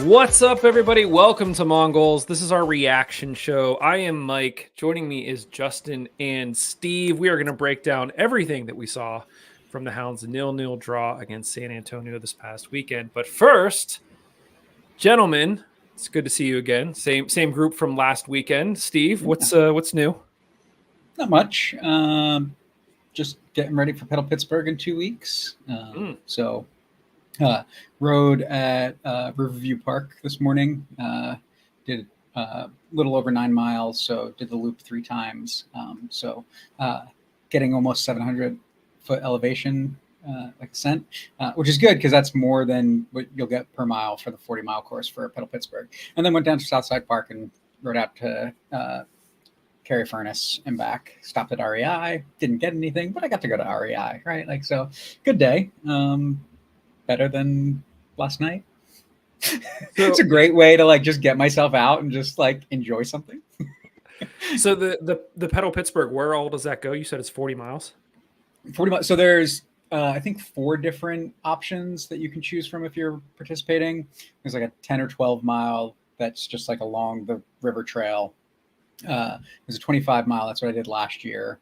What's up, everybody? Welcome to Mongols. This is our reaction show. I am Mike. Joining me is Justin and Steve. We are going to break down everything that we saw from the Hounds' 0-0 draw against San Antonio this past weekend. But first, gentlemen, it's good to see you again. Same group from last weekend. Steve, what's new? Not much. Just getting ready for Pittsburgh in 2 weeks. So rode at Riverview Park this morning. Did a little over 9 miles, so did the loop 3 times. Getting almost 700-foot elevation ascent, which is good because that's more than what you'll get per mile for the 40-mile course for Pittsburgh. And then went down to Southside Park and rode out to Carry Furnace and back. Stopped at REI. Didn't get anything, but I got to go to REI, right? So good day. Better than last night. It's a great way to just get myself out and just enjoy something. So the Pedal Pittsburgh, where all does that go? You said it's 40 miles. 40 miles. So there's I think 4 different options that you can choose from if you're participating. There's a 10 or 12 mile that's just along the river trail. There's a 25 mile. That's what I did last year.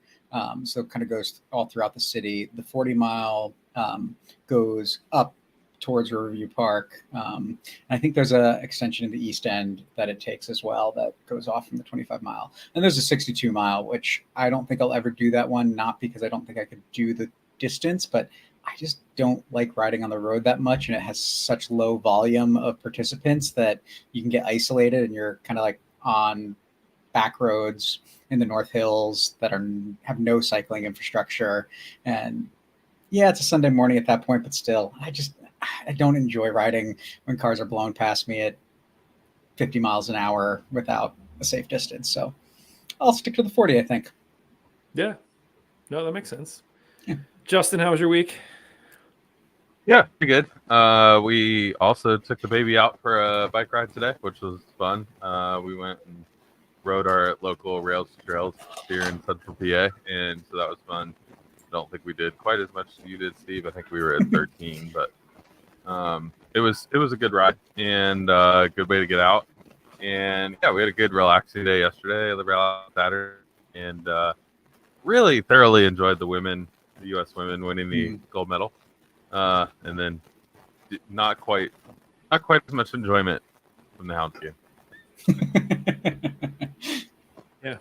So it kind of goes all throughout the city. The 40 mile goes up towards Riverview Park. And I think there's a extension in the East End that it takes as well that goes off from the 25 mile. And there's a 62 mile, which I don't think I'll ever do that one, not because I don't think I could do the distance, but I just don't like riding on the road that much. And it has such low volume of participants that you can get isolated and you're kind of on back roads in the North Hills that have no cycling infrastructure. And yeah, it's a Sunday morning at that point, but still, I don't enjoy riding when cars are blowing past me at 50 miles an hour without a safe distance. So I'll stick to the 40, I think. Yeah. No, that makes sense. Yeah. Justin, how was your week? Yeah, pretty good. We also took the baby out for a bike ride today, which was fun. We went and rode our local rails to trails here in Central PA, and so that was fun. I don't think we did quite as much as you did, Steve. I think we were at 13, but it was a good ride and a good way to get out. And yeah, we had a good relaxing day yesterday, the rail Saturday, and really thoroughly enjoyed the U.S. women winning the gold medal. And then not quite as much enjoyment from the Hounds game. Yeah,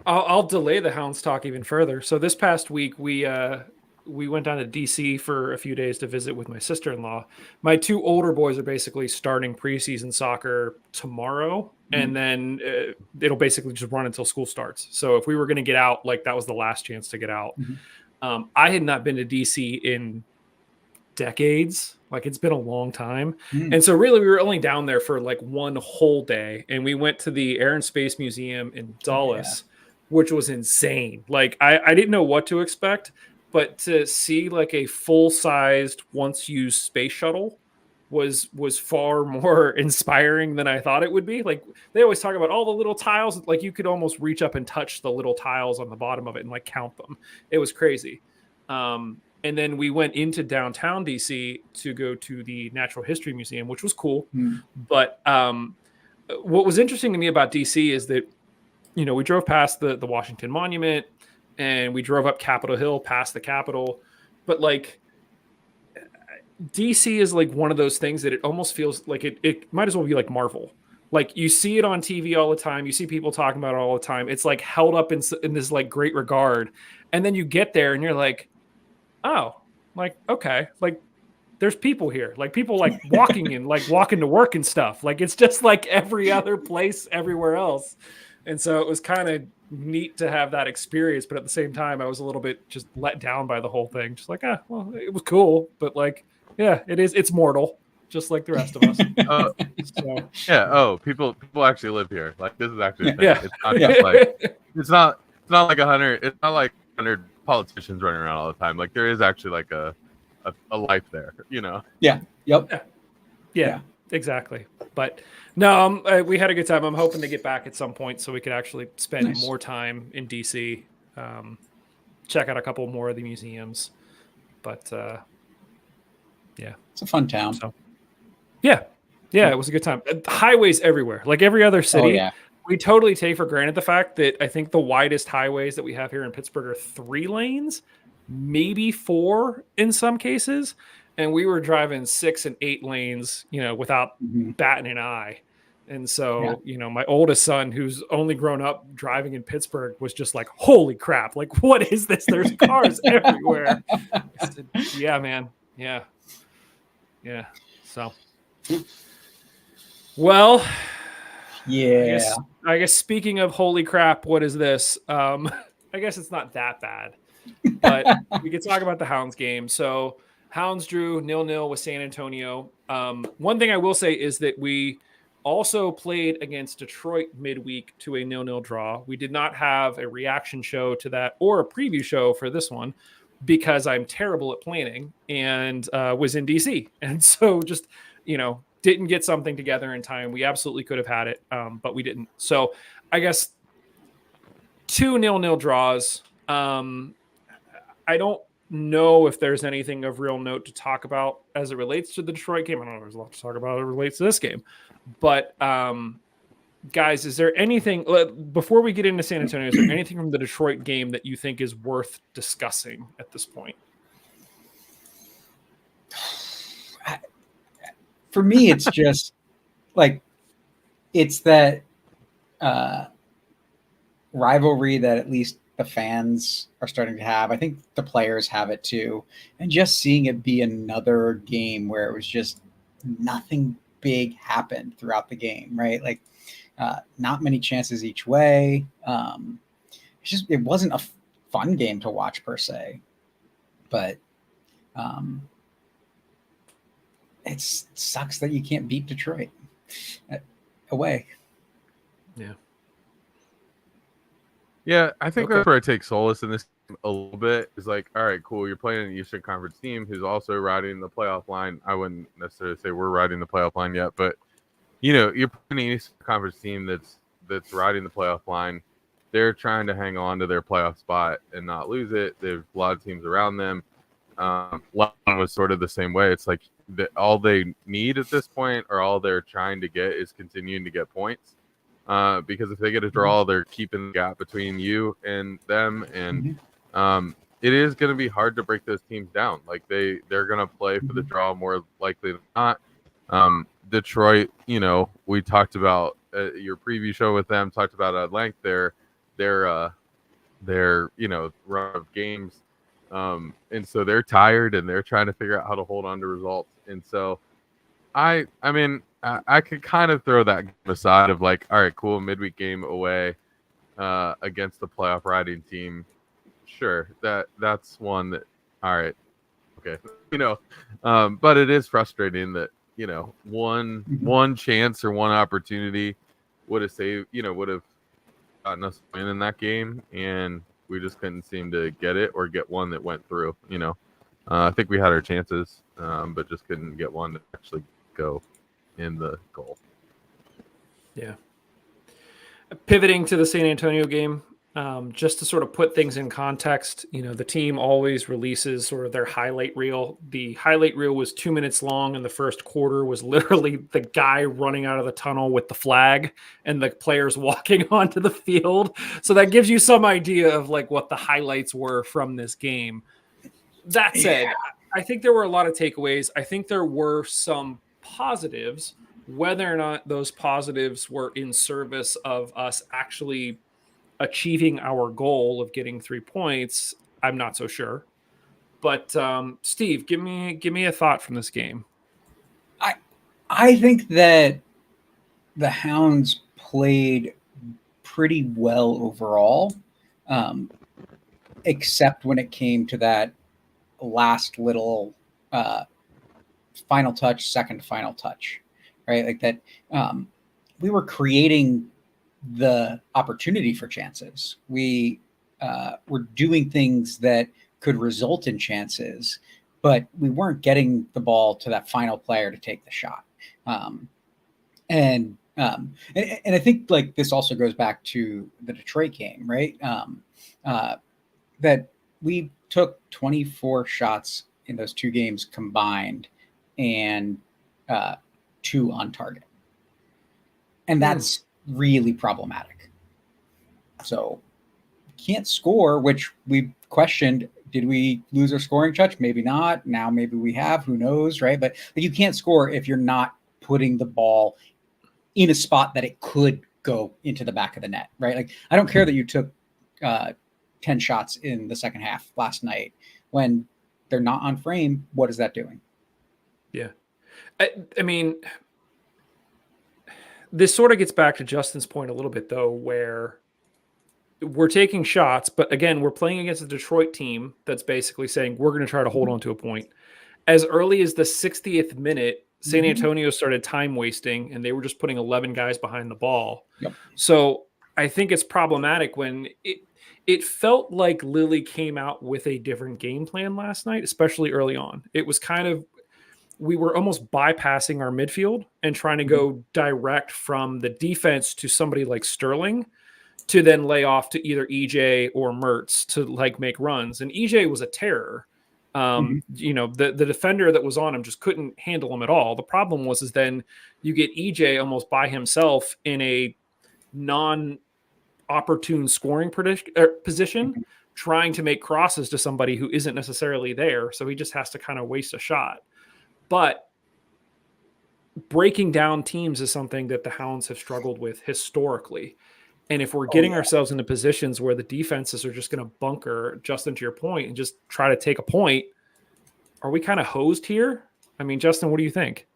I'll delay the Hounds talk even further. So this past week we went down to DC for a few days to visit with my sister-in-law. My 2 older boys are basically starting preseason soccer tomorrow, and then it'll basically just run until school starts. So if we were going to get out, that was the last chance to get out. I had not been to DC in decades. It's been a long time. And so really we were only down there for one whole day, and we went to the Air and Space Museum in Dulles, which was insane. I didn't know what to expect, but to see a full-sized once used space shuttle was far more inspiring than I thought it would be. They always talk about all the little tiles, you could almost reach up and touch the little tiles on the bottom of it and count them. It was crazy. And then we went into downtown DC to go to the Natural History Museum, which was cool. But what was interesting to me about DC is that, we drove past the Washington Monument and we drove up Capitol Hill past the Capitol. But DC is one of those things that it almost feels like it might as well be like Marvel. You see it on TV all the time. You see people talking about it all the time. It's held up in this great regard. And then you get there and you're like, oh, okay, there's people here, people walking and walking to work and stuff. It's just every other place everywhere else. And so it was kind of neat to have that experience, but at the same time I was a little bit just let down by the whole thing. Just well, it was cool, but yeah, it's mortal just like the rest of us. So. Yeah. Oh, people actually live here. This is actually a thing. Yeah. It's not just it's not like 100. It's not like 100 politicians running around all the time. There is actually a life there, Yeah. Yep. Yeah, exactly. But no, we had a good time. I'm hoping to get back at some point so we could actually spend more time in DC, check out a couple more of the museums. But yeah, it's a fun town. So, yeah, Yeah, it was a good time. Highways everywhere, like every other city. Oh yeah. We totally take for granted the fact that I think the widest highways that we have here in Pittsburgh are 3 lanes, maybe 4 in some cases. And we were driving 6 and 8 lanes, without Mhm. batting an eye. And Yeah. so, my oldest son, who's only grown up driving in Pittsburgh, was just like, holy crap, like, what is this? There's cars everywhere. I said, yeah, man. Yeah. Yeah. So, well, Yeah. I guess speaking of holy crap, what is this? I guess it's not that bad, but we could talk about the Hounds game. So Hounds drew 0-0 with San Antonio. One thing I will say is that we also played against Detroit midweek to a 0-0 draw. We did not have a reaction show to that or a preview show for this one because I'm terrible at planning and was in DC. And so just, didn't get something together in time. We absolutely could have had it, but we didn't. So I guess 2 0-0 draws. I don't know if there's anything of real note to talk about as it relates to the Detroit game. I don't know if there's a lot to talk about as it relates to this game. But guys, is there anything before we get into San Antonio? Is there anything from the Detroit game that you think is worth discussing at this point? For me, it's just like it's that rivalry that at least the fans are starting to have. I think the players have it too, and just seeing it be another game where it was just nothing big happened throughout the game, right? Like not many chances each way. It wasn't a fun game to watch per se, but it sucks that you can't beat Detroit away. Yeah. Yeah, I think that's where I take solace in this a little bit. Is like, all right, cool. You're playing an Eastern Conference team who's also riding the playoff line. I wouldn't necessarily say we're riding the playoff line yet, but you're playing an Eastern Conference team that's riding the playoff line. They're trying to hang on to their playoff spot and not lose it. There's a lot of teams around them. London was sort of the same way. It's like all they need at this point, or all they're trying to get, is continuing to get points. Because if they get a draw, they're keeping the gap between you and them, and it is going to be hard to break those teams down. Like they're going to play for the draw more likely than not. Detroit, we talked about your preview show with them, talked about at length their run of games, and so they're tired and they're trying to figure out how to hold on to results. And so I mean, I could kind of throw that game aside of like, all right, cool, midweek game away against the playoff riding team. Sure, that's one that, all right, okay, but it is frustrating that one chance or one opportunity would have gotten us a win in that game, and we just couldn't seem to get it or get one that went through. I think we had our chances, but just couldn't get one to actually go in the goal. Yeah. Pivoting to the San Antonio game, just to sort of put things in context, the team always releases sort of their highlight reel. The highlight reel was 2 minutes long, and the first quarter was literally the guy running out of the tunnel with the flag and the players walking onto the field. So that gives you some idea of like what the highlights were from this game. That said, I think there were a lot of takeaways. I think there were some positives. Whether or not those positives were in service of us actually achieving our goal of getting 3 points, I'm not so sure. But Steve, give me a thought from this game. I think that the Hounds played pretty well overall, except when it came to that last little final touch, second final touch, right? Like that, we were creating the opportunity for chances. We were doing things that could result in chances, but we weren't getting the ball to that final player to take the shot. And I think like this also goes back to the Detroit game, right? That we took 24 shots in those two games combined, and 2 on target. And that's really problematic. So can't score, which we questioned. Did we lose our scoring touch? Maybe not. Now maybe we have. Who knows, right? But you can't score if you're not putting the ball in a spot that it could go into the back of the net, right? Like, I don't care that you took 10 shots in the second half last night. When they're not on frame, what is that doing? Yeah. I mean, this sort of gets back to Justin's point a little bit, though, where we're taking shots, but again, we're playing against a Detroit team that's basically saying we're going to try to hold on to a point. As early as the 60th minute, San Antonio started time wasting, and they were just putting 11 guys behind the ball. Yep. So I think it's problematic when it felt like Lily came out with a different game plan last night, especially early on. It was kind of, we were almost bypassing our midfield and trying to go direct from the defense to somebody like Sterling to then lay off to either EJ or Mertz to like make runs. And EJ was a terror. You know, the defender that was on him just couldn't handle him at all. The problem was, is then you get EJ almost by himself in a non-opportune scoring position, trying to make crosses to somebody who isn't necessarily there. So he just has to kind of waste a shot. But breaking down teams is something that the Hounds have struggled with historically. And if we're getting ourselves into positions where the defenses are just going to bunker, Justin, to your point, and just try to take a point, are we kind of hosed here? I mean, Justin, what do you think?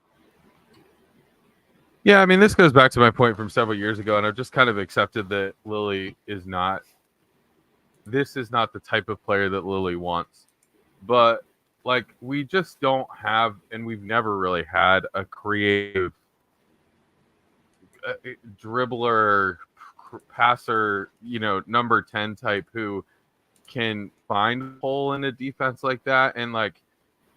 Yeah, I mean, this goes back to my point from several years ago, and I've just kind of accepted that Lily is not – this is not the type of player that Lily wants. But, like, we just don't have – and we've never really had a creative dribbler – passer, you know, number 10 type who can find a hole in a defense like that. And like,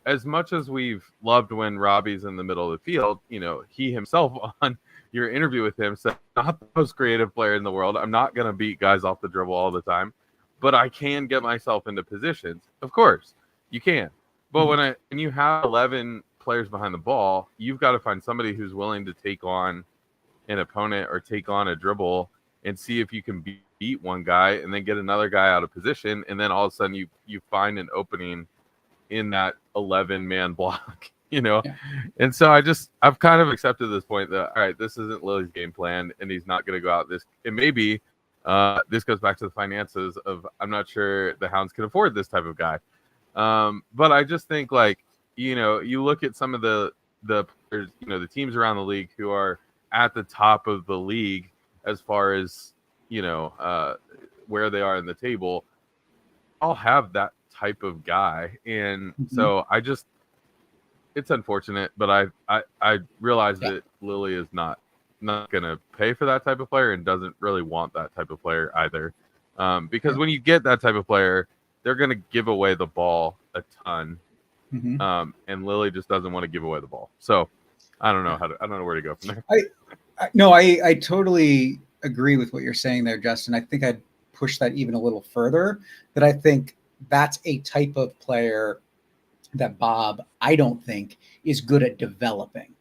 as much as we've loved when Robbie's in the middle of the field, you know, he himself on your interview with him said, not the most creative player in the world. I'm not going to beat guys off the dribble all the time, but I can get myself into positions. Of course you can. But when you have 11 players behind the ball, you've got to find somebody who's willing to take on an opponent or take on a dribble and see if you can beat one guy and then get another guy out of position. And then all of a sudden you find an opening in that 11-man block, you know? Yeah. And so I've kind of accepted this point that, all right, this isn't Lily's game plan and he's not going to go out this. And maybe this goes back to the finances of, I'm not sure the Hounds can afford this type of guy. But I just think, like, you know, you look at some of the players, you know, the teams around the league who are at the top of the league as far as, you know, where they are in the table, I'll have that type of guy. And so it's unfortunate, but I realize that Lily is not going to pay for that type of player and doesn't really want that type of player either. Because when you get that type of player, they're going to give away the ball a ton. And Lily just doesn't want to give away the ball. So I don't know where to go from there. No, I totally agree with what you're saying there, Justin. I think I'd push that even a little further, that I think that's a type of player that Bob, I don't think, is good at developing.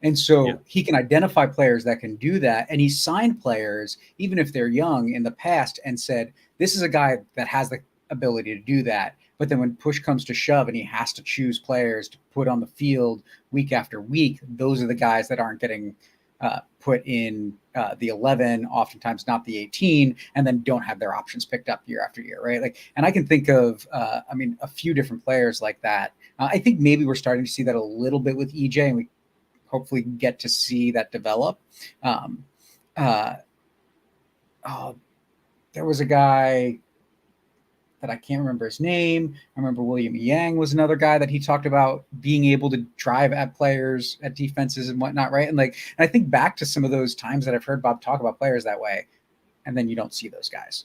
And so he can identify players that can do that. And he signed players, even if they're young, in the past and said, this is a guy that has the ability to do that. But then when push comes to shove and he has to choose players to put on the field week after week, those are the guys that aren't getting put in the 11, oftentimes not the 18, and then don't have their options picked up year after year, right? Like, and I can think of, a few different players like that. I think maybe we're starting to see that a little bit with EJ, and we hopefully get to see that develop. There was a guy that I can't remember his name. I remember William Yang was another guy that he talked about being able to drive at players, at defenses and whatnot, right? And I think back to some of those times that I've heard Bob talk about players that way, and then you don't see those guys.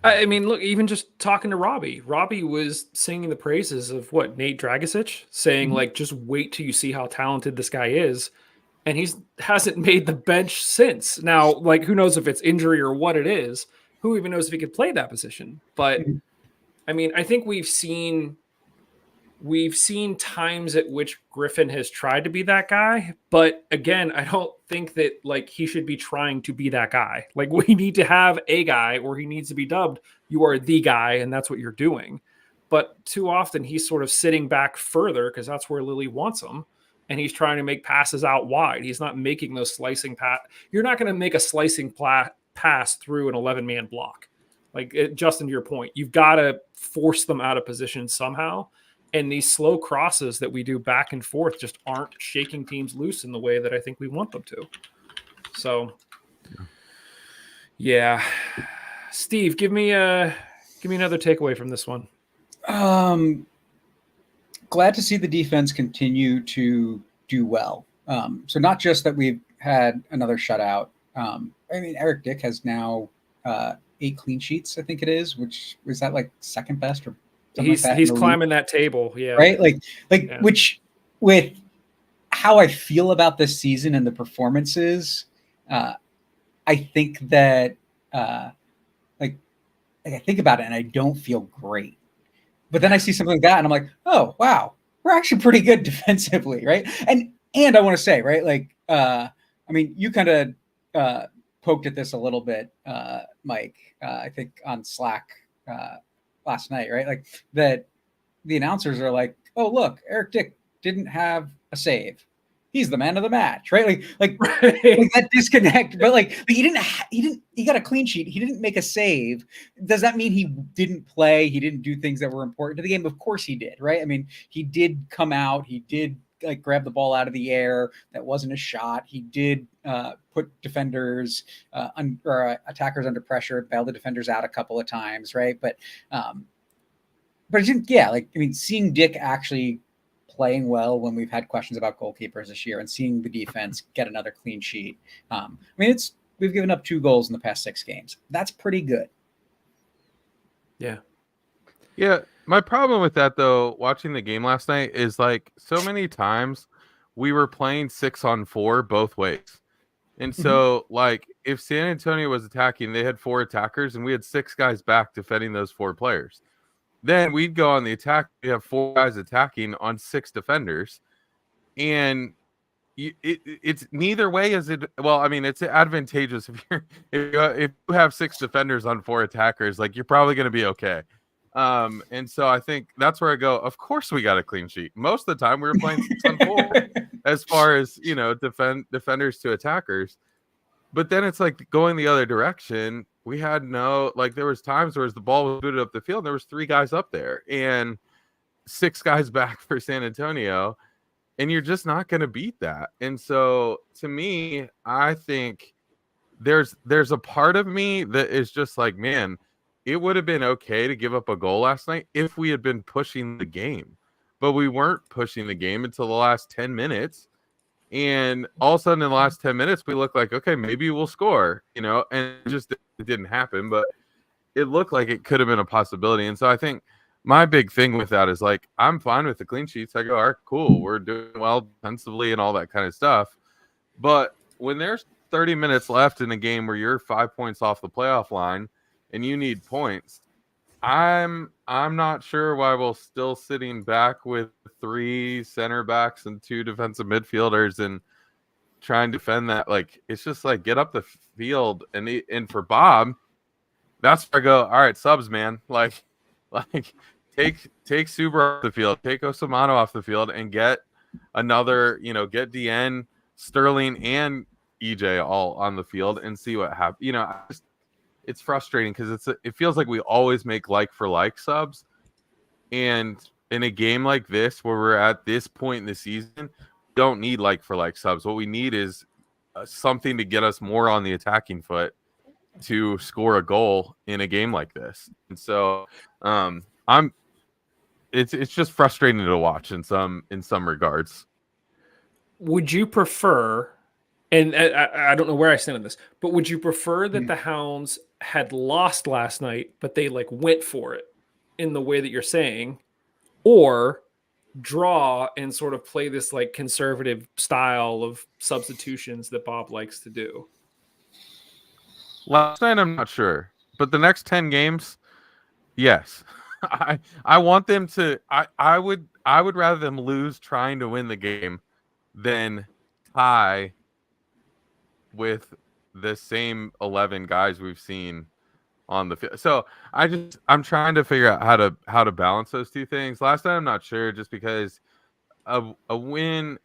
I mean, look, even just talking to Robbie was singing the praises of Nate Dragicic, saying like, just wait till you see how talented this guy is. And hasn't made the bench since. Now, like, who knows if it's injury or what it is. Who even knows if he could play that position? But I mean, I think we've seen we've seen times at which Griffin has tried to be that guy, but again, I don't think that like he should be trying to be that guy. Like we need to have a guy, or he needs to be dubbed, you are the guy, and that's what you're doing. But too often he's sort of sitting back further because that's where Lily wants him. And he's trying to make passes out wide. He's not making those slicing pass. You're not going to make a slicing pass through an 11-man block. Like Justin, to your point, you've got to force them out of position somehow. And these slow crosses that we do back and forth just aren't shaking teams loose in the way that I think we want them to. So, yeah, Steve, give me another takeaway from this one. Glad to see the defense continue to do well. So not just that we've had another shutout. I mean, Eric Dick has now 8 clean sheets, I think it is, which was that like second best or something like that He's climbing that table, yeah. Right? Yeah. Which with how I feel about this season and the performances, I think that like I think about it and I don't feel great. But then I see something like that and I'm like, oh wow, we're actually pretty good defensively, right? And I want to say, right, like I mean, you kind of poked at this a little bit, Mike, I think on Slack last night, right? Like that the announcers are like, oh look, Eric Dick didn't have a save. He's the man of the match, right? Like that disconnect. But like he got a clean sheet. He didn't make a save. Does that mean he didn't play? He didn't do things that were important to the game? Of course he did, right? I mean, he did come out. He did like grab the ball out of the air. That wasn't a shot. He did put defenders or attackers under pressure, bail the defenders out a couple of times, right? But I think, yeah, like I mean, seeing Dick actually playing well when we've had questions about goalkeepers this year and seeing the defense get another clean sheet. I mean, we've given up 2 goals in the past 6 games. That's pretty good. Yeah. Yeah. My problem with that though, watching the game last night is like so many times we were playing 6-on-4 both ways. And so like if San Antonio was attacking, they had 4 attackers and we had 6 guys back defending those 4 players. Then we'd go on the attack. We have 4 guys attacking on 6 defenders, and it's neither way is it. Well, I mean, it's advantageous if you have 6 defenders on 4 attackers. Like you're probably going to be okay. And so I think that's where I go. Of course, we got a clean sheet. Most of the time, we were playing 6-on-4 as far as defenders to attackers. But then it's like going the other direction. We had there was times where the ball was booted up the field and there was 3 guys up there and 6 guys back for San Antonio, and you're just not going to beat that. And so to me, I think there's a part of me that is just like, man, it would have been okay to give up a goal last night if we had been pushing the game, but we weren't pushing the game until the last 10 minutes. And all of a sudden in the last 10 minutes, we look like, okay, maybe we'll score, and it didn't happen, but it looked like it could have been a possibility. And so I think my big thing with that is like, I'm fine with the clean sheets. I go, all right, cool. We're doing well defensively and all that kind of stuff. But when there's 30 minutes left in a game where you're 5 points off the playoff line and you need points, I'm not sure why we're still sitting back with 3 center backs and 2 defensive midfielders and trying to defend that. Like it's just like get up the field and for Bob, that's where I go. All right, subs, man. Like take Suber off the field, take Osamano off the field, and get another. Get DN, Sterling, and EJ all on the field and see what happens. It's frustrating because it feels like we always make like for like subs, and in a game like this where we're at this point in the season, we don't need like for like subs. What we need is something to get us more on the attacking foot to score a goal in a game like this. And so it's just frustrating to watch in some regards. Would you prefer, and I don't know where I stand on this, but would you prefer that the Hounds had lost last night, but they like went for it in the way that you're saying, or draw and sort of play this like conservative style of substitutions that Bob likes to do? Last night, I'm not sure, but the next 10 games, yes. I want them to. I would rather them lose trying to win the game than tie with the same 11 guys we've seen on the field. So I'm trying to figure out how to balance those two things. Last night I'm not sure, just because a win,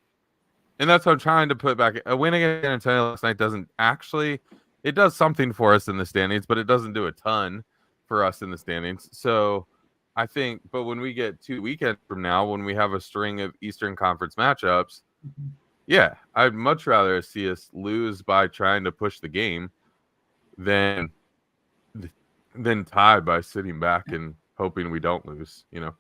and that's what I'm trying to put back. A win against San Antonio last night it does something for us in the standings, but it doesn't do a ton for us in the standings. So I think, but when we get 2 weekends from now, when we have a string of Eastern Conference matchups, yeah, I'd much rather see us lose by trying to push the game than tie by sitting back and hoping we don't lose, And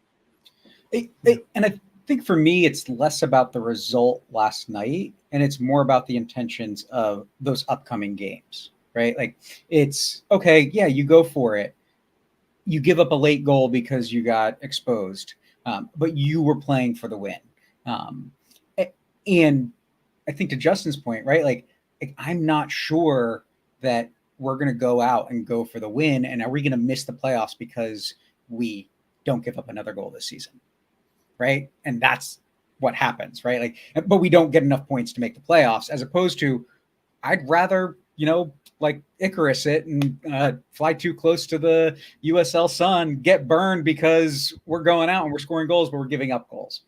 I think for me, it's less about the result last night, and it's more about the intentions of those upcoming games, right? Like, it's okay. Yeah, you go for it. You give up a late goal because you got exposed, but you were playing for the win. And I think to Justin's point, right? Like I'm not sure that we're going to go out and go for the win. And are we going to miss the playoffs because we don't give up another goal this season? Right. And that's what happens, right? Like, but we don't get enough points to make the playoffs, as opposed to I'd rather, like Icarus it and fly too close to the USL sun, get burned because we're going out and we're scoring goals, but we're giving up goals.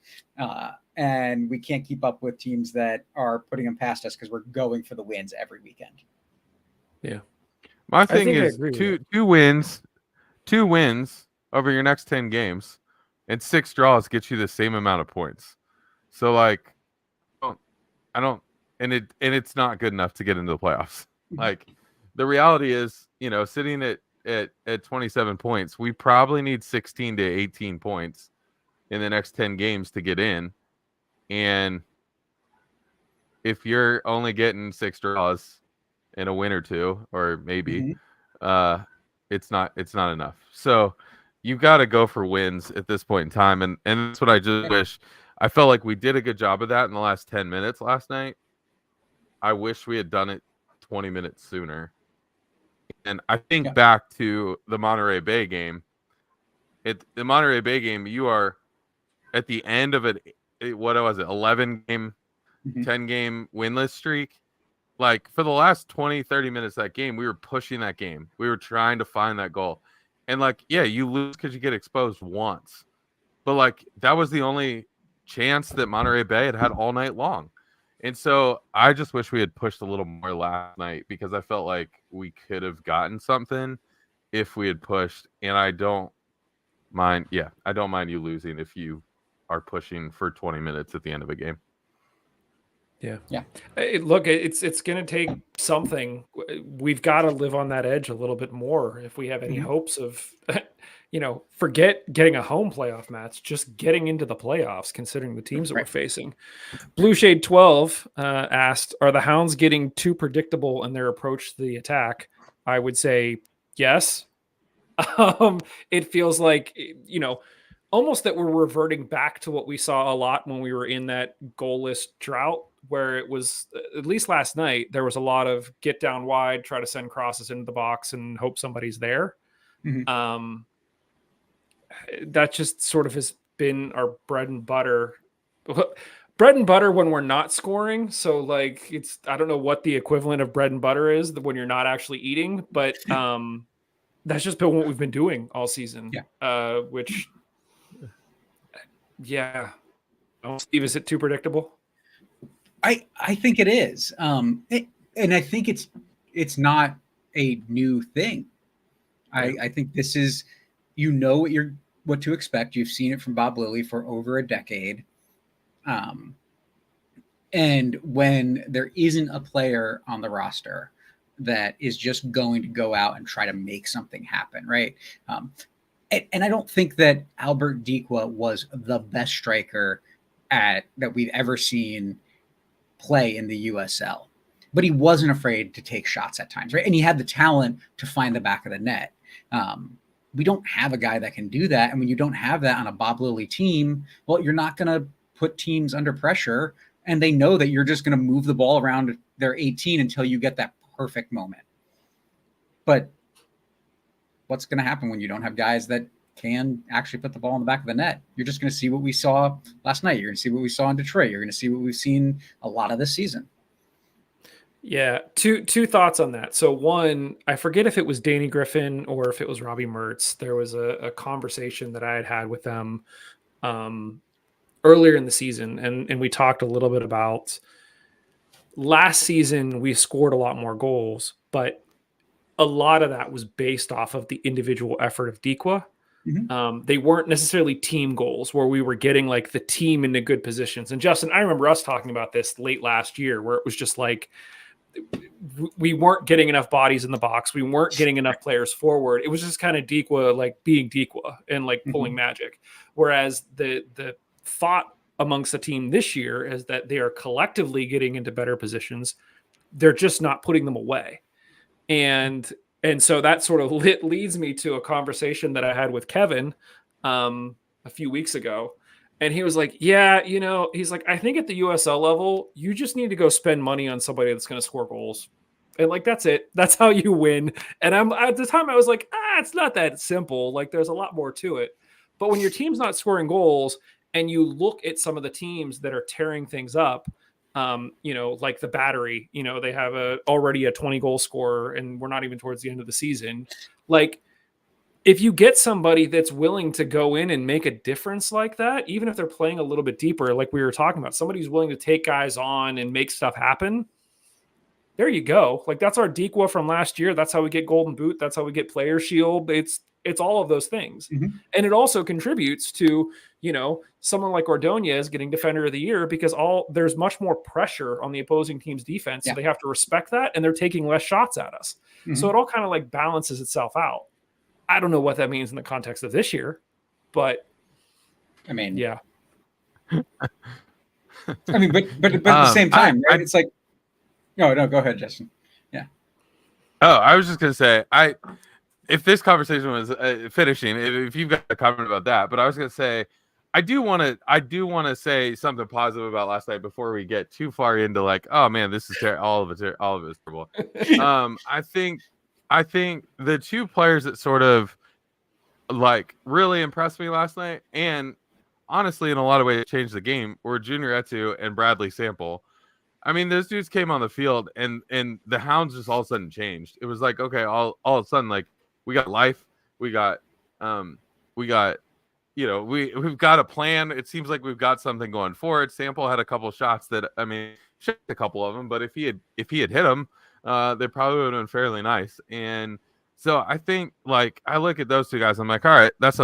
And we can't keep up with teams that are putting them past us because we're going for the wins every weekend. Yeah. My thing is two wins over your next 10 games and 6 draws get you the same amount of points. So like, I don't, and it's not good enough to get into the playoffs. Like the reality is, sitting at 27 points, we probably need 16 to 18 points in the next 10 games to get in. And if you're only getting 6 draws in a win or two, or maybe, it's not enough. So you've got to go for wins at this point in time. And that's what I just wish. I felt like we did a good job of that in the last 10 minutes last night. I wish we had done it 20 minutes sooner. And I think back to the Monterey Bay game. The Monterey Bay game, you are at the end of it. What was it? 11 game, 10 game winless streak. Like for the last 20, 30 minutes of that game, we were pushing that game. We were trying to find that goal. And like, yeah, you lose because you get exposed once. But like, that was the only chance that Monterey Bay had all night long. And so I just wish we had pushed a little more last night, because I felt like we could have gotten something if we had pushed. And I don't mind you losing if you are pushing for 20 minutes at the end of a game. Yeah. Look, it's going to take something. We've got to live on that edge a little bit more if we have any hopes of, forget getting a home playoff match, just getting into the playoffs, considering the teams that we're facing. Blue Shade 12 asked, are the Hounds getting too predictable in their approach to the attack? I would say yes. It feels like, almost that we're reverting back to what we saw a lot when we were in that goalless drought, where it was, at least last night, there was a lot of get down wide, try to send crosses into the box and hope somebody's there. That just sort of has been our bread and butter. Bread and butter when we're not scoring. So like, I don't know what the equivalent of bread and butter is when you're not actually eating, but that's just been what we've been doing all season. Which, Steve, is it too predictable? I think it is. And I think it's not a new thing. I think this is, what to expect. You've seen it from Bob Lilly for over a decade. And when there isn't a player on the roster that is just going to go out and try to make something happen, right? And I don't think that Albert Dikwa was the best striker that we've ever seen play in the USL, but he wasn't afraid to take shots at times, right? And he had the talent to find the back of the net. We don't have a guy that can do that. And when you don't have that on a Bob Lilly team, well, you're not going to put teams under pressure, and they know that you're just going to move the ball around their 18 until you get that perfect moment. But what's going to happen when you don't have guys that can actually put the ball in the back of the net. You're just going to see what we saw last night. You're going to see what we saw in Detroit. You're going to see what we've seen a lot of this season. Yeah, two thoughts on that. So one, I forget if it was Danny Griffin or if it was Robbie Mertz. There was a conversation that I had with them earlier in the season, and we talked a little bit about last season. We scored a lot more goals, but a lot of that was based off of the individual effort of Dikwa. They weren't necessarily team goals where we were getting like the team into good positions. And Justin, I remember us talking about this late last year where it was just like, we weren't getting enough bodies in the box. We weren't getting enough players forward. It was just kind of Dikwa, like being Dikwa and like pulling magic. Whereas the thought amongst the team this year is that they are collectively getting into better positions. They're just not putting them away. And so that sort of leads me to a conversation that I had with Kevin a few weeks ago. And he was like, yeah, he's like, I think at the USL level, you just need to go spend money on somebody that's going to score goals. And like, that's it. That's how you win. And at the time I was like, it's not that simple. Like there's a lot more to it. But when your team's not scoring goals and you look at some of the teams that are tearing things up, like the Battery, they have already a 20 goal scorer and we're not even towards the end of the season. Like, if you get somebody that's willing to go in and make a difference like that, even if they're playing a little bit deeper, like we were talking about, somebody's willing to take guys on and make stuff happen. There you go. Like that's our Dikwa from last year. That's how we get Golden Boot. That's how we get Player Shield. It's all of those things. And it also contributes to, someone like Ordonez getting Defender of the Year because there's much more pressure on the opposing team's defense. So they have to respect that and they're taking less shots at us. So it all kind of like balances itself out. I don't know what that means in the context of this year, but I mean, yeah. but at the same time, right? It's like, no, go ahead, Justin. Yeah. Oh, I was just gonna say, if this conversation was finishing, if you've got a comment about that, but I was gonna say, I do want to say something positive about last night before we get too far into like, oh man, this is all of it is terrible. I think the two players that sort of like really impressed me last night, and honestly, in a lot of ways, changed the game, were Junior Etu and Bradley Sample. I mean, those dudes came on the field, and the Hounds just all of a sudden changed. It was like, okay, all of a sudden, like we got life, we've got we've got a plan. It seems like we've got something going forward. Sample had a couple shots that, I mean, shot a couple of them, but if he had hit them, they probably would have been fairly nice. And so I think, like, I look at those two guys, I'm like, all right, that's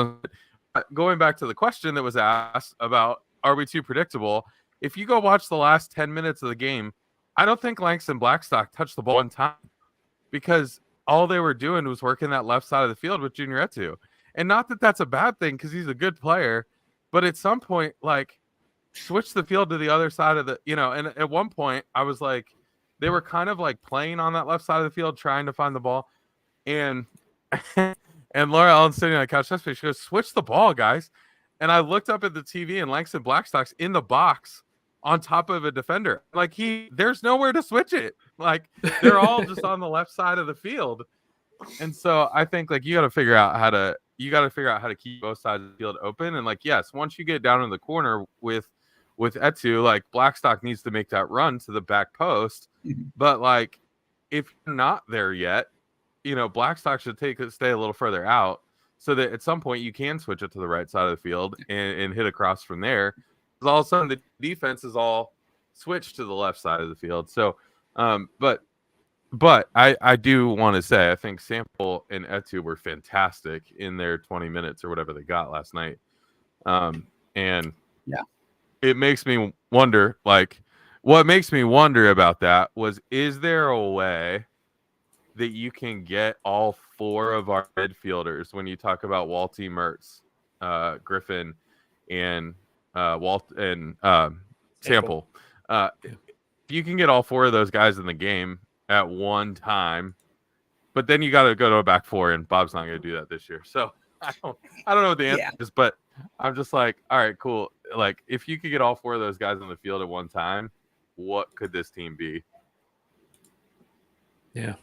going back to the question that was asked about, are we too predictable? If you go watch the last 10 minutes of the game, I don't think Langston Blackstock touched the ball one time because all they were doing was working that left side of the field with Junior Etu. And not that that's a bad thing because he's a good player, but at some point, like, switch the field to the other side of the, and at one point I was like, they were kind of like playing on that left side of the field, trying to find the ball. And Laura Ellen sitting on the couch, she goes, switch the ball, guys. And I looked up at the TV and Langston Blackstock's in the box on top of a defender. Like there's nowhere to switch it. Like they're all just on the left side of the field. And so I think like you got to figure out how to keep both sides of the field open. And like, yes, once you get down in the corner with Etu, like Blackstock needs to make that run to the back post. But like, if you're not there yet, Blackstock should stay a little further out so that at some point you can switch it to the right side of the field and hit across from there. Because all of a sudden the defense is all switched to the left side of the field. So, but I do want to say I think Sample and Etu were fantastic in their 20 minutes or whatever they got last night. And yeah, it makes me wonder, like, what makes me wonder about that was, is there a way that you can get all four of our midfielders when you talk about Walty, Mertz, Griffin, and Sample? If you can get all four of those guys in the game at one time, but then you got to go to a back four, and Bob's not going to do that this year. So I don't know what the answer is, but I'm just like, all right, cool. Like, if you could get all four of those guys on the field at one time, what could this team be? Yeah.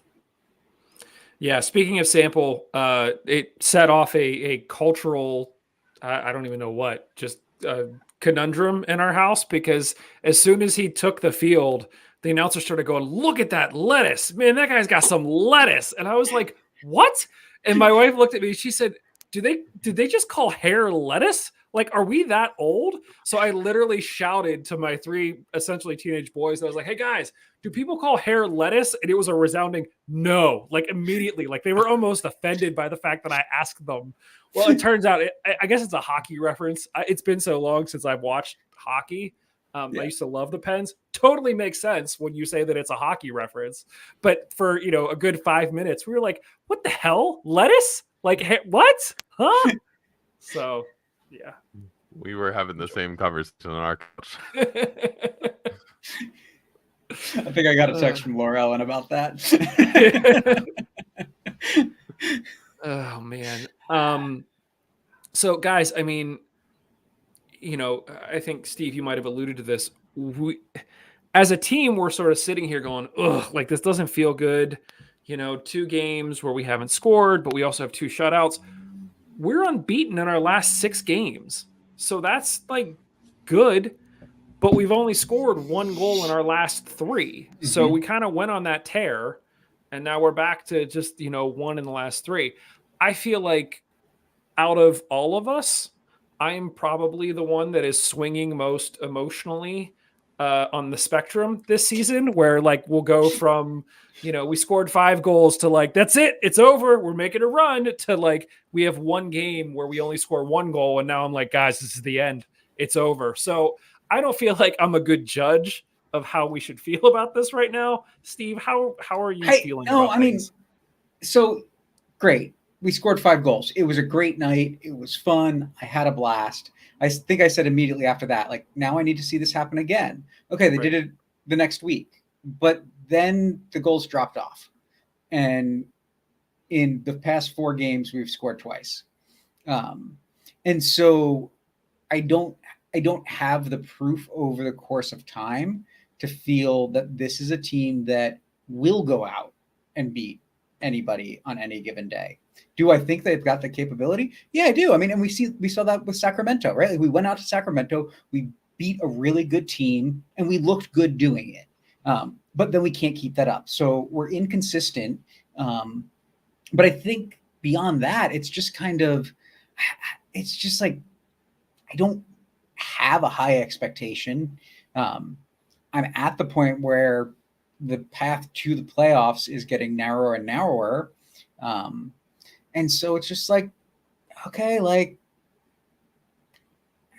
Yeah, speaking of sample, it set off a cultural, I don't even know what, just a conundrum in our house because as soon as he took the field, the announcer started going, "Look at that lettuce, man! That guy's got some lettuce," and I was like, "What?" And my wife looked at me. She said, Did they just call hair lettuce? Like, are we that old?" So I literally shouted to my three essentially teenage boys. I was like, "Hey guys, do people call hair lettuce?" And it was a resounding no, like immediately. Like they were almost offended by the fact that I asked them. Well, it turns out, I guess it's a hockey reference. It's been so long since I've watched hockey. I used to love the Pens. Totally makes sense when you say that it's a hockey reference. But for, a good 5 minutes, we were like, what the hell? Lettuce? Like, what? Huh? So, yeah. We were having the same conversation on our couch. I think I got a text from Laura Ellen about that. Oh man. So guys, I mean, I think Steve, you might have alluded to this. We, as a team, we're sort of sitting here going, ugh, like this doesn't feel good. 2 games where we haven't scored, but we also have 2 shutouts. We're unbeaten in our last 6 games. So that's like good, but we've only scored 1 goal in our last 3. Mm-hmm. So we kind of went on that tear and now we're back to just, 1 in the last 3. I feel like out of all of us, I am probably the one that is swinging most emotionally on the spectrum this season, where like we'll go from, we scored 5 goals to like, that's it, it's over, we're making a run, to like, we have 1 game where we only score 1 goal. And now I'm like, guys, this is the end. It's over. So I don't feel like I'm a good judge of how we should feel about this right now. Steve, how are you feeling about things? So great. We scored 5 goals. It was a great night. It was fun. I had a blast. I think I said immediately after that, like, now I need to see this happen again. Okay, they did it the next week, but then the goals dropped off. And in the past 4 games, we've scored twice. And so I don't have the proof over the course of time to feel that this is a team that will go out and beat anybody on any given day. Do I think they've got the capability? Yeah, I do. I mean, and we saw that with Sacramento, right? Like we went out to Sacramento, we beat a really good team, and we looked good doing it. But then we can't keep that up. So we're inconsistent. But I think beyond that, it's just like, I don't have a high expectation. I'm at the point where the path to the playoffs is getting narrower and narrower. And so it's just like, okay, like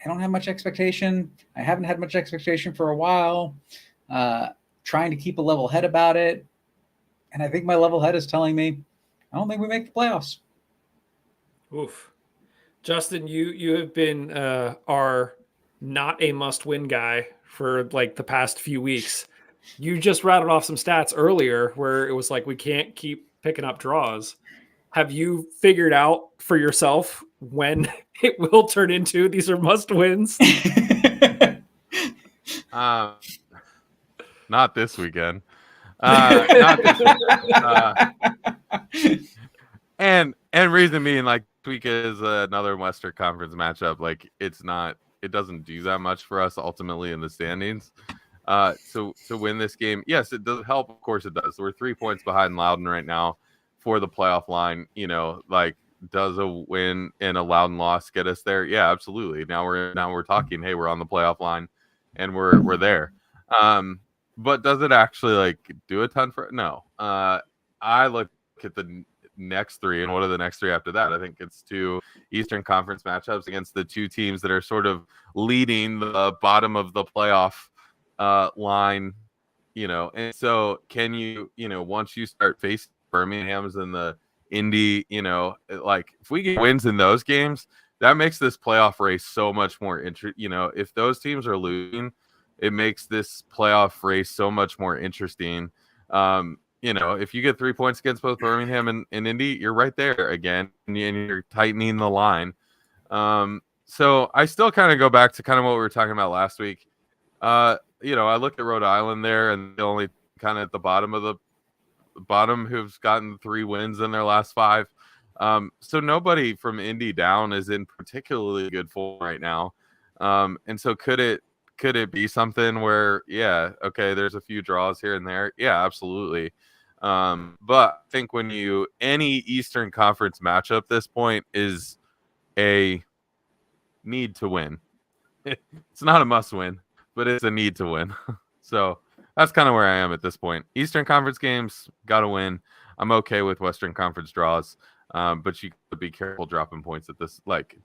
I don't have much expectation. I haven't had much expectation for a while. Trying to keep a level head about it. And I think my level head is telling me, I don't think we make the playoffs. Oof. Justin, you have been our not a must-win guy for like the past few weeks. You just rattled off some stats earlier where it was like we can't keep picking up draws. Have you figured out for yourself when it will turn into these are must-wins? Not this weekend. Not this weekend. And reason being, like, this week is another Western Conference matchup. Like, it doesn't do that much for us ultimately in the standings. So to win this game, yes, it does help. Of course it does. So we're 3 points behind Loudoun right now for the playoff line. Like, does a win and a Loudoun loss get us there? Yeah, absolutely. Now we're talking, hey, we're on the playoff line and we're there. But does it actually like do a ton for it? No. I look at the next 3, and what are the next 3 after that? I think it's 2 Eastern Conference matchups against the 2 teams that are sort of leading the bottom of the playoff line, and so can you, once you start facing Birmingham's and the Indy, like if we get wins in those games, that makes this playoff race so much more interesting. If those teams are losing, it makes this playoff race so much more interesting. If you get 3 points against both Birmingham and Indy, you're right there again, and you're tightening the line. So I still kind of go back to kind of what we were talking about last week. I look at Rhode Island there, and they're only kind of at the bottom of the bottom who've gotten 3 wins in their last 5. So nobody from Indy down is in particularly good form right now. And so could it be something where, yeah, okay, there's a few draws here and there? Yeah, absolutely. But I think any Eastern Conference matchup at this point is a need to win. It's not a must win, but it's a need to win. So that's kind of where I am at this point. Eastern Conference games, got to win. I'm okay with Western Conference draws, but you got to be careful dropping points at this, like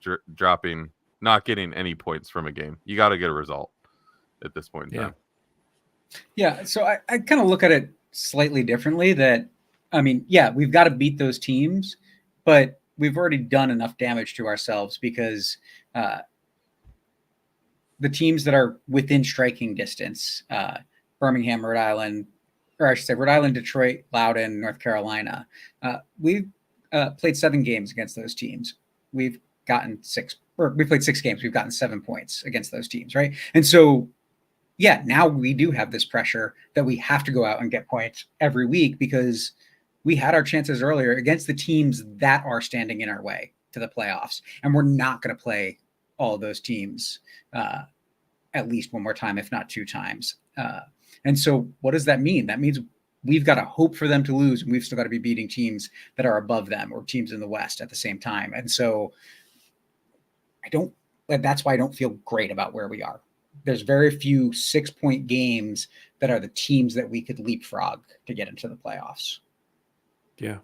not getting any points from a game. You got to get a result at this point in time. Yeah, so I kind of look at it slightly differently that, I mean, yeah, we've got to beat those teams, but we've already done enough damage to ourselves because the teams that are within striking distance, Birmingham, Rhode Island, or I should say Rhode Island, Detroit, Loudoun, North Carolina, we've played 7 games against those teams. We've gotten 6, or we played 6 games. We've gotten 7 points against those teams, right? And so, yeah, now we do have this pressure that we have to go out and get points every week because we had our chances earlier against the teams that are standing in our way to the playoffs. And we're not going to play all of those teams at least one more time, if not 2 times. And so what does that mean? That means we've got to hope for them to lose, and we've still got to be beating teams that are above them or teams in the West at the same time. And so that's why I don't feel great about where we are. There's very few 6-point games that are the teams that we could leapfrog to get into the playoffs. Yeah.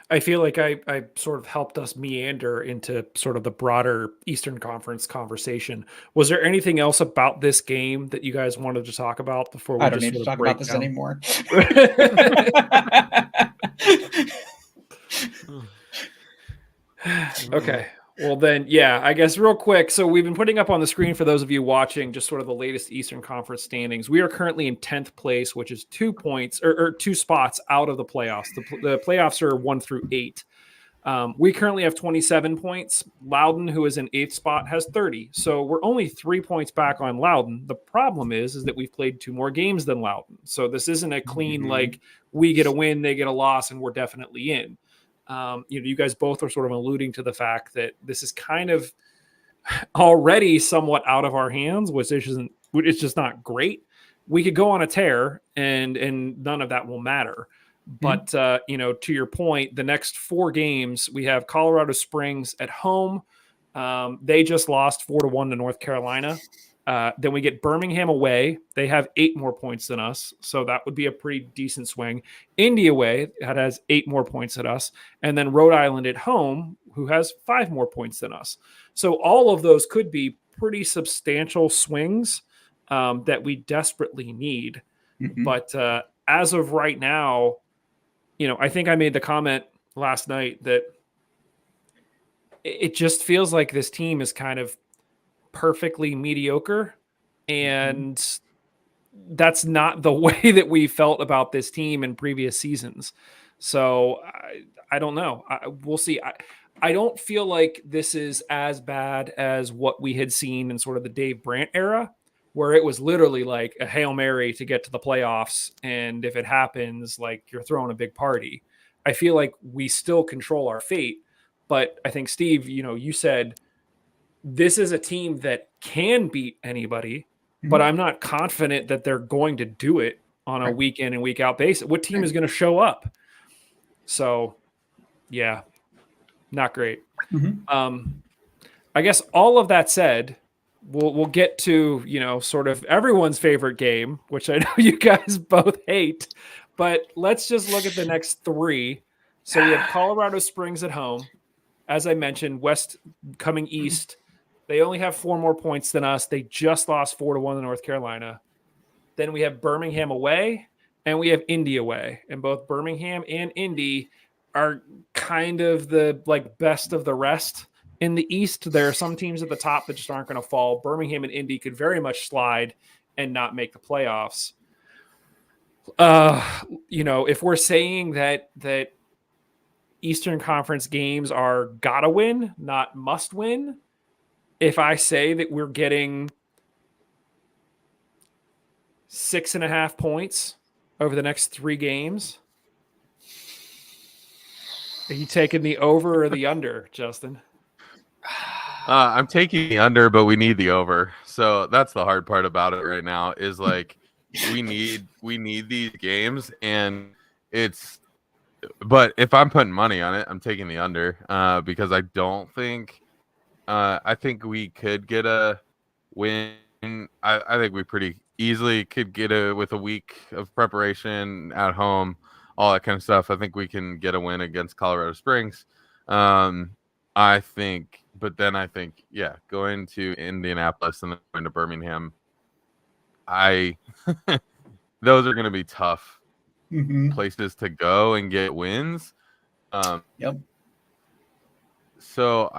I feel like I sort of helped us meander into sort of the broader Eastern Conference conversation. Was there anything else about this game that you guys wanted to talk about before we I don't just need to sort of talk about break this down? anymore. Okay. Well, then, yeah, I guess real quick. So we've been putting up on the screen for those of you watching just sort of the latest Eastern Conference standings. We are currently in 10th place, which is 2 points or 2 spots out of the playoffs. The playoffs are 1 through 8. We currently have 27 points. Loudoun, who is in 8th spot, has 30. So we're only 3 points back on Loudoun. The problem is that we've played 2 more games than Loudoun. So this isn't a clean, like, we get a win, they get a loss, and we're definitely in. You guys both are sort of alluding to the fact that this is kind of already somewhat out of our hands, which isn't, it's just not great. We could go on a tear and none of that will matter. But, to your point, the next 4 games, we have Colorado Springs at home. They just lost 4-1 to North Carolina. Then we get Birmingham away. They have 8 more points than us. So that would be a pretty decent swing. Indy away, that has 8 more points than us. And then Rhode Island at home, who has 5 more points than us. So all of those could be pretty substantial swings that we desperately need. Mm-hmm. But as of right now, I think I made the comment last night that it just feels like this team is kind of perfectly mediocre, and that's not the way that we felt about this team in previous seasons. So I don't know. We'll see. I don't feel like this is as bad as what we had seen in sort of the Dave Brandt era, where it was literally like a Hail Mary to get to the playoffs. And if it happens, like, you're throwing a big party. I feel like we still control our fate. But I think, Steve, you said this is a team that can beat anybody, but I'm not confident that they're going to do it on a week in and week out basis. What team is going to show up? So, yeah, not great. I guess all of that said, we'll get to, sort of everyone's favorite game, which I know you guys both hate, but let's just look at the next 3. So we have Colorado Springs at home. As I mentioned, West coming east. They only have 4 more points than us. They just lost 4-1 to North Carolina. Then we have Birmingham away, and we have Indy away. And both Birmingham and Indy are kind of the best of the rest. In the East, there are some teams at the top that just aren't going to fall. Birmingham and Indy could very much slide and not make the playoffs. If we're saying that Eastern Conference games are gotta win, not must win, if I say that we're getting 6.5 points over the next 3 games, Are you taking the over or the under, Justin? I'm taking the under, but we need the over. So that's the hard part about it right now is like we need these games, and it's. But if I'm putting money on it, I'm taking the under because I don't think. I think we could get a win. I think we pretty easily could get with a week of preparation at home, all that kind of stuff. I think we can get a win against Colorado Springs. I think, but then I think, yeah, going to Indianapolis and then going to Birmingham, those are going to be tough places to go and get wins. Yep. So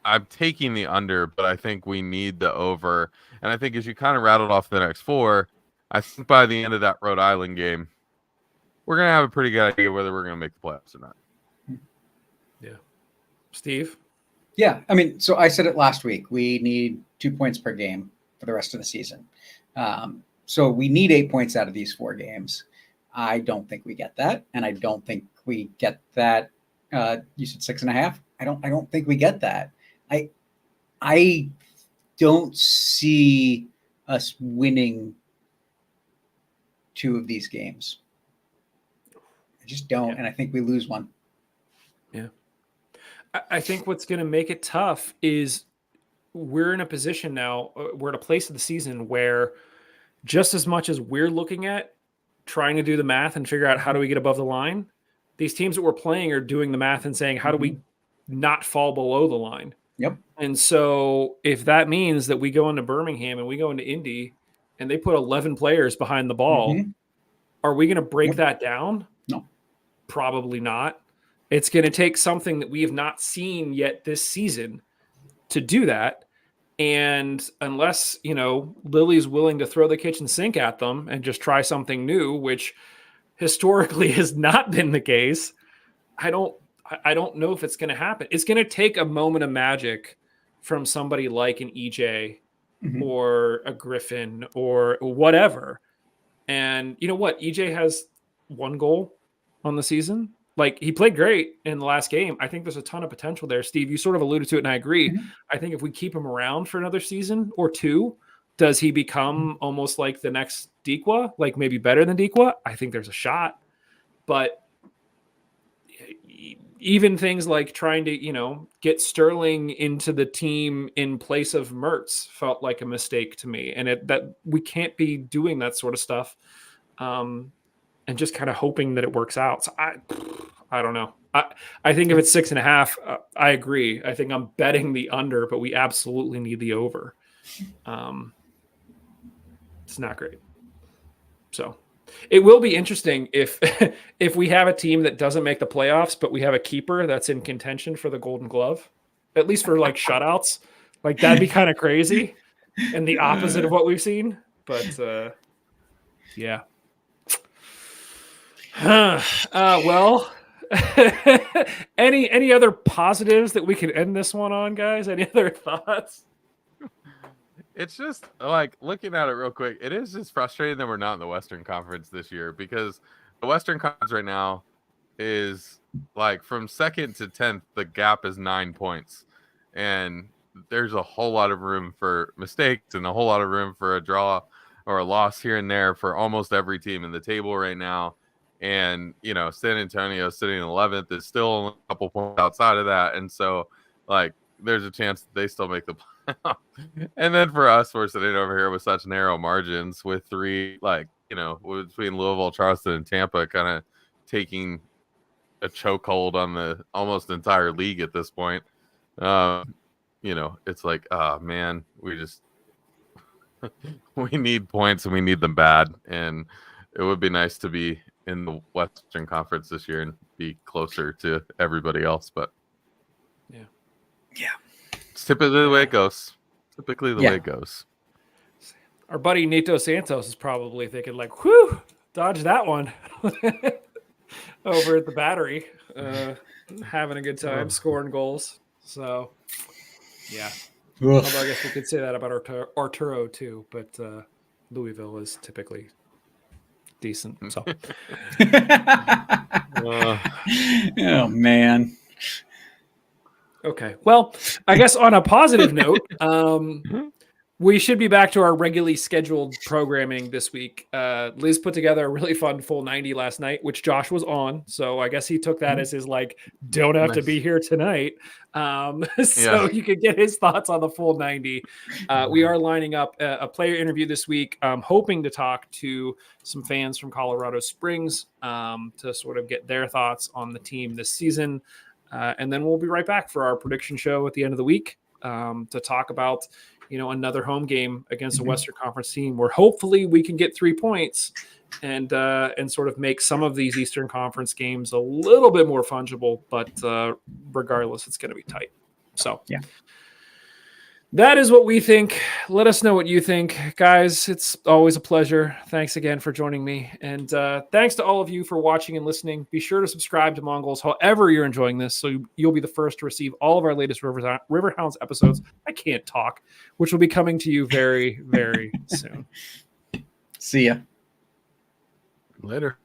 I'm taking the under, but I think we need the over. And I think as you kind of rattled off the next four, I think by the end of that Rhode Island game, we're going to have a pretty good idea whether we're going to make the playoffs or not. Yeah. Steve? Yeah. I mean, so I said it last week. We need 2 points per game for the rest of the season. So we need 8 points out of these 4 games. I don't think we get that. And I don't think we get that. You said 6.5. I don't think we get that. I don't see us winning 2 of these games. I just don't. Yeah. And I think we lose one. Yeah. I think what's going to make it tough is we're in a position now, we're at a place of the season where just as much as we're looking at trying to do the math and figure out how do we get above the line, these teams that we're playing are doing the math and saying, how do we not fall below the line? Yep. And so if that means that we go into Birmingham and we go into Indy and they put 11 players behind the ball, are we going to break that down? No. Probably not. It's going to take something that we have not seen yet this season to do that. And unless, Lily's willing to throw the kitchen sink at them and just try something new, which historically has not been the case, I don't know if it's going to happen. It's going to take a moment of magic from somebody like an EJ or a Griffin or whatever. And you know what? EJ has 1 goal on the season. Like, he played great in the last game. I think there's a ton of potential there. Steve, you sort of alluded to it, and I agree. I think if we keep him around for another season or 2, does he become almost like the next Dikwa, like maybe better than Dikwa? I think there's a shot. But even things like trying to, get Sterling into the team in place of Mertz felt like a mistake to me. And that we can't be doing that sort of stuff. And just kind of hoping that it works out. So I don't know. I think if it's 6.5, I agree. I think I'm betting the under, but we absolutely need the over. It's not great. So it will be interesting if we have a team that doesn't make the playoffs, but we have a keeper that's in contention for the Golden Glove, at least for like shutouts. Like, that'd be kind of crazy and the opposite of what we've seen. But yeah. Well, any other positives that we could end this one on, guys? Any other thoughts? It's just like looking at it real quick. It is just frustrating that we're not in the Western Conference this year, because the Western Conference right now is like from 2nd to 10th, the gap is 9 points, and there's a whole lot of room for mistakes and a whole lot of room for a draw or a loss here and there for almost every team in the table right now. And, San Antonio sitting in 11th is still a couple points outside of that. And so, like, there's a chance that they still make the playoff. And then for us, we're sitting over here with such narrow margins with 3, like, between Louisville, Charleston, and Tampa kind of taking a chokehold on the almost entire league at this point. It's like, oh, man, we just we need points and we need them bad. And it would be nice to be in the Western Conference this year and be closer to everybody else, but yeah, it's typically the way it goes. Way it goes. Our buddy Nito Santos is probably thinking like, whew, dodge that one. Over at the Battery, having a good time, scoring goals. So, yeah. Although I guess we could say that about Arturo too, but Louisville is typically decent. So, Oh man. okay. Well, I guess on a positive note, we should be back to our regularly scheduled programming this week. Liz put together a really fun full 90 last night, which Josh was on. So I guess he took that as his don't have to be here tonight. So you could get his thoughts on the full 90. We are lining up a player interview this week, hoping to talk to some fans from Colorado Springs to sort of get their thoughts on the team this season. And then we'll be right back for our prediction show at the end of the week to talk about another home game against a Western Conference team where hopefully we can get 3 points and sort of make some of these Eastern Conference games a little bit more fungible. But regardless, it's going to be tight. So yeah, that is what we think. Let us know what you think, guys. It's always a pleasure. Thanks again for joining me. And thanks to all of you for watching and listening. Be sure to subscribe to Mongols however you're enjoying this, so you'll be the first to receive all of our latest Riverhounds episodes. I can't talk, which will be coming to you very, very soon. See ya. Later.